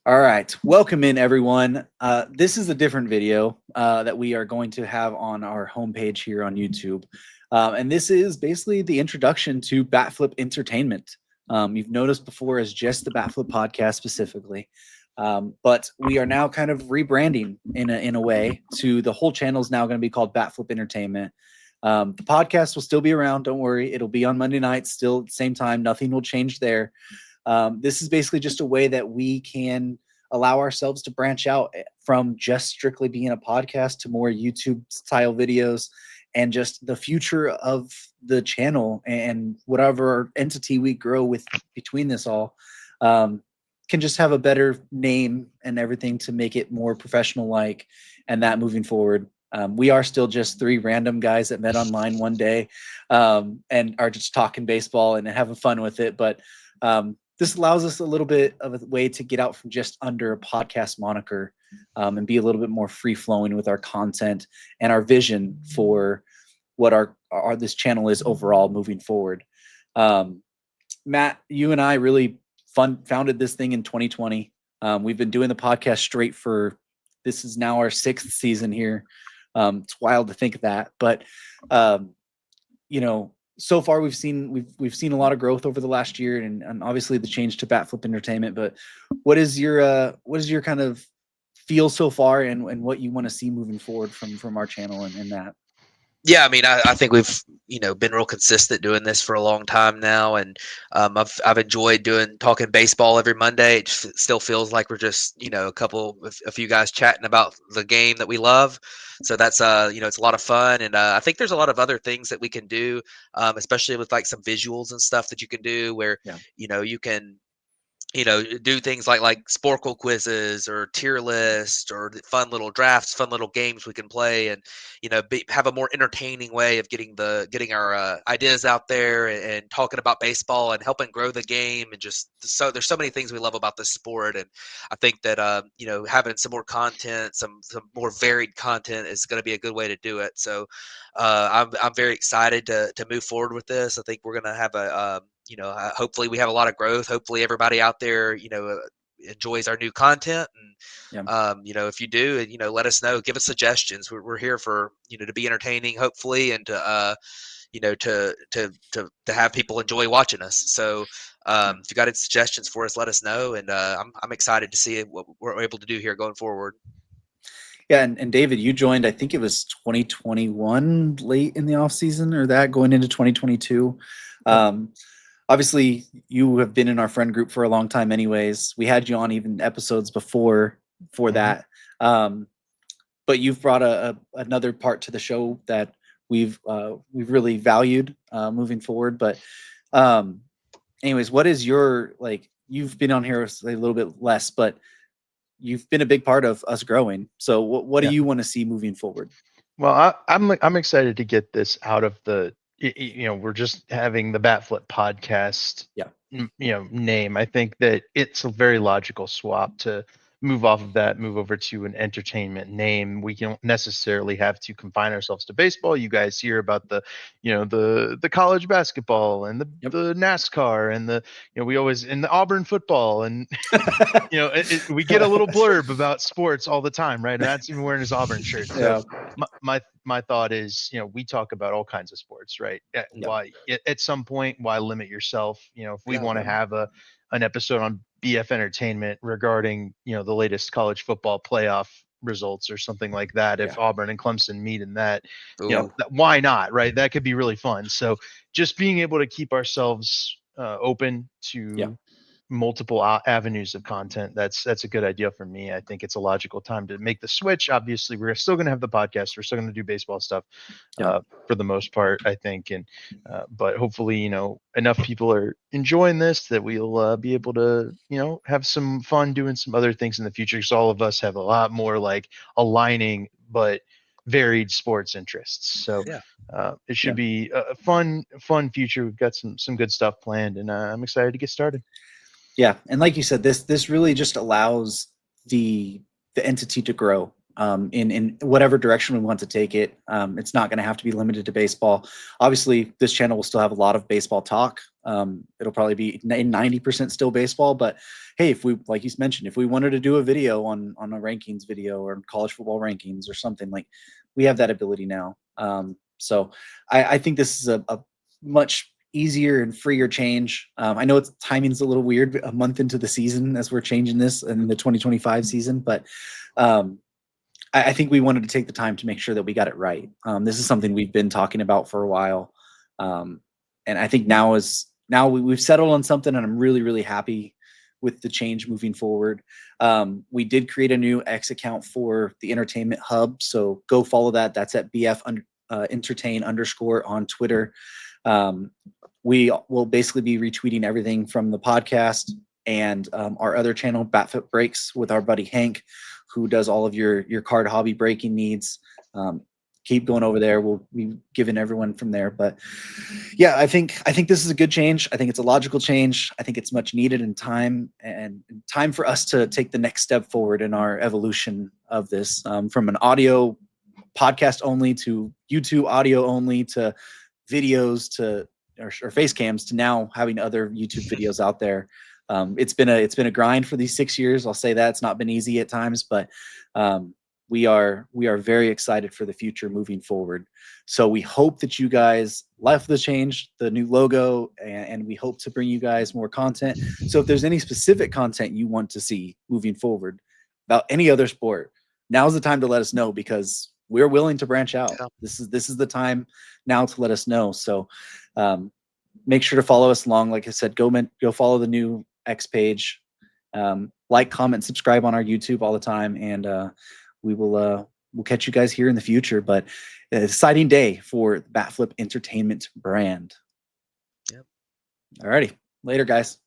All right, welcome in everyone. This is a different video that we are going to have on our homepage here on YouTube. And this is basically the introduction to BatFlip Entertainment. You've noticed before as just the BatFlip podcast specifically. But we are now kind of rebranding in a way to the whole channel is now going to be called BatFlip Entertainment. The podcast will still be around. Don't worry. It'll be on Monday nights, still at the same time. Nothing will change there. This is basically just a way that we can allow ourselves to branch out from just strictly being a podcast to more YouTube style videos and just the future of the channel and whatever entity we grow with between this all can just have a better name and everything to make it more professional like and that moving forward. We are still just three random guys that met online one day and are just talking baseball and having fun with it. But this allows us a little bit of a way to get out from just under a podcast moniker and be a little bit more free flowing with our content and our vision for what our this channel is overall moving forward. Matt, you and I really founded this thing in 2020. We've been doing the podcast straight for this is now our 6th season here. It's wild to think of that, but you know, so far we've seen a lot of growth over the last year and obviously the change to BatFlip Entertainment. But what is your kind of feel so far and what you want to see moving forward from our channel and that? Yeah, I mean, I think we've been real consistent doing this for a long time now, and I've enjoyed talking baseball every Monday. It just still feels like we're just a few guys chatting about the game that we love. So that's it's a lot of fun, and I think there's a lot of other things that we can do, especially with like some visuals and stuff that you can do where Yeah. you can do things like Sporkle quizzes or tier list or fun little drafts, fun little games we can play, and have a more entertaining way of getting our ideas out there and talking about baseball and helping grow the game. And just so there's so many things we love about this sport, and I think that having some more content, some more varied content is going to be a good way to do it. So I'm very excited to move forward with this. I think we're going to have hopefully we have a lot of growth. Hopefully everybody out there, enjoys our new content. And, Yeah. if you do, let us know, give us suggestions. We're here for, to be entertaining, hopefully, and to, to have people enjoy watching us. So, Yeah. if you got any suggestions for us, let us know. And, I'm excited to see what we're able to do here going forward. Yeah, and David, you joined, I think it was 2021 late in the off season or that going into 2022. Um, Obviously you have been in our friend group for a long time anyways. We had you on even episodes before for that. But you've brought another part to the show that we've really valued moving forward. But um, anyways, what is your like? You've been on here a little bit less, but you've been a big part of us growing. So what do Yeah. you want to see moving forward? Well, I'm excited to get this out of the. We're just having the BatFlip podcast. Yeah. Name. I think that it's a very logical swap to move off of that, move over to an entertainment name. We don't necessarily have to confine ourselves to baseball. You guys hear about the college basketball and Yep. the NASCAR and we always in the Auburn football and we get a little blurb about sports all the time, right? And that's even wearing his Auburn shirt. So Yeah. my thought is, we talk about all kinds of sports, right? Why at some point, why limit yourself? If we want to have an episode on BF Entertainment regarding, the latest college football playoff results or something like that, if Auburn and Clemson meet in that, Ooh. why not, right? That could be really fun. So just being able to keep ourselves open to multiple avenues of content, that's a good idea for me. I think it's a logical time to make the switch. Obviously we're still going to have the podcast, we're still going to do baseball stuff for the most part, I think, and but hopefully enough people are enjoying this that we'll be able to have some fun doing some other things in the future, because all of us have a lot more like aligning but varied sports interests. So it should be a fun future. We've got some good stuff planned, and I'm excited to get started. Yeah, and like you said, this really just allows the entity to grow in whatever direction we want to take it. It's not going to have to be limited to baseball. Obviously, this channel will still have a lot of baseball talk, It'll probably be 90% still baseball, but hey, if we, like you mentioned, if we wanted to do a video on a rankings video or college football rankings or something, like, we have that ability now. So I think this is a much easier and freer change. I know it's timing's a little weird, a month into the season as we're changing this in the 2025 season, but I think we wanted to take the time to make sure that we got it right. This is something we've been talking about for a while. And I think now we've settled on something, and I'm really, really happy with the change moving forward. We did create a new X account for the Entertainment Hub, so go follow that. That's at entertain _ on Twitter. We will basically be retweeting everything from the podcast and our other channel, BatFlip Breaks, with our buddy Hank, who does all of your card hobby breaking needs. Keep going over there. We'll be giving everyone from there. But yeah, I think this is a good change. I think it's a logical change. I think it's much needed in time, and time for us to take the next step forward in our evolution of this, from an audio podcast only to YouTube audio only to videos to or face cams to now having other YouTube videos out there. It's been a grind for these 6 years. I'll say that it's not been easy at times, but we are very excited for the future moving forward. So we hope that you guys like the change, the new logo, and we hope to bring you guys more content. So if there's any specific content you want to see moving forward about any other sport, now's the time to let us know, because we're willing to branch out. Yeah. This is the time now to let us know. So make sure to follow us along. Like I said, go follow the new X page, like, comment, subscribe on our YouTube all the time, and we'll catch you guys here in the future. But an exciting day for the BatFlip Entertainment brand. Yep. Alrighty, later, guys.